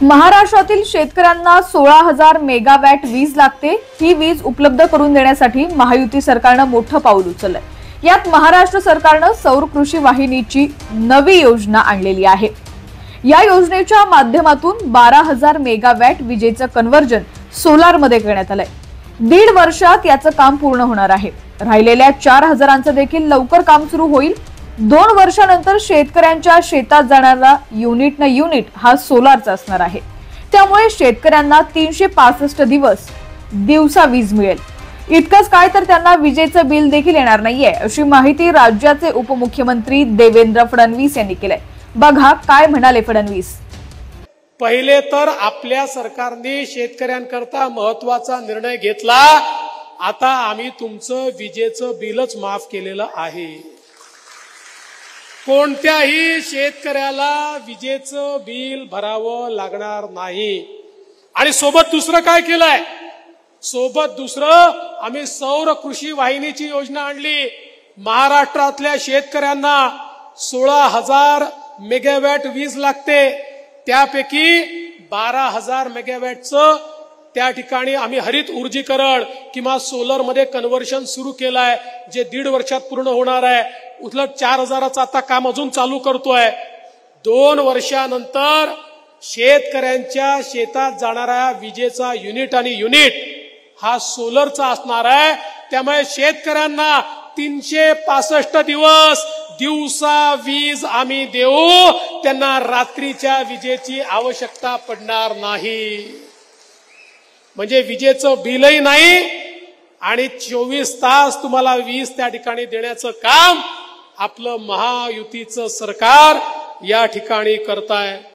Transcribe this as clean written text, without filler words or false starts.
महाराष्ट्रातील शेतकऱ्यांना 16,000 मेगावॅट वीज लागते। ही वीज उपलब्ध करून देण्यासाठी महायुती सरकारने मोठं पाऊल उचललंय। यात महाराष्ट्र सरकारने सौर कृषी वाहिनीची नवी योजना आणलेली आहे। या योजनेच्या माध्यमातून 12,000 मेगावॅट विजेचं कन्व्हर्जन सोलार मध्ये करण्यात आलंय। 1.5 वर्षात याचं काम पूर्ण होणार आहे। राहिलेल्या 4,000चं देखील लवकर काम सुरू होईल। 2 वर्षानंतर शेतकऱ्यांच्या शेतात जाणारा युनिट हा सोलारचा असणार आहे। त्यामुळे शेतकऱ्यांना 365 दिवसा वीज मिळेल। इतकंच काय तर त्यांना विजेचं बिल देखील येणार नाहीये, अशी माहिती राज्याचे उपमुख्यमंत्री देवेंद्र फडणवीस यांनी केलंय। बघा काय म्हणाले फडणवीस। पहिले तर आपल्या सरकारने शेतकऱ्यांकरता महत्त्वाचा निर्णय घेतला। आता आम्ही तुमचं विजेचं बिलच माफ केलेलं आहे। कोणत्याही शेतकऱ्याला विजेचं बिल भरावं लागणार नाही। आणि सोबत दुसरं काय केलंय? आम्ही सौर कृषी वाहिनीची योजना आणली। महाराष्ट्रातल्या शेतकऱ्यांना 16,000 मेगावॅट वीज लागते। त्यापैकी 12,000 मेगावॅटचं त्या ठिकाणी आम्ही हरित ऊर्जीकरण किंवा सोलर मध्ये कन्व्हर्शन सुरू केलंय, जे 1.5 वर्षात पूर्ण होणार आहे। उलट 4,000चं आता काम अजून चालू करतोय। 2 वर्षानंतर शेतकऱ्यांच्या शेतात जाणारा विजेचा युनिट हा सोलरचा असणार आहे। त्यामुळे शेतकऱ्यांना 365 दिवसा वीज आम्ही देऊ। त्यांना रात्रीच्या विजेची आवश्यकता पडणार नाही। म्हणजे विजेचं बिलही नाही आणि 24 तास तुम्हाला वीज त्या ठिकाणी देण्याचं काम आपलं महायुतीचं सरकार या ठिकाणी करताय।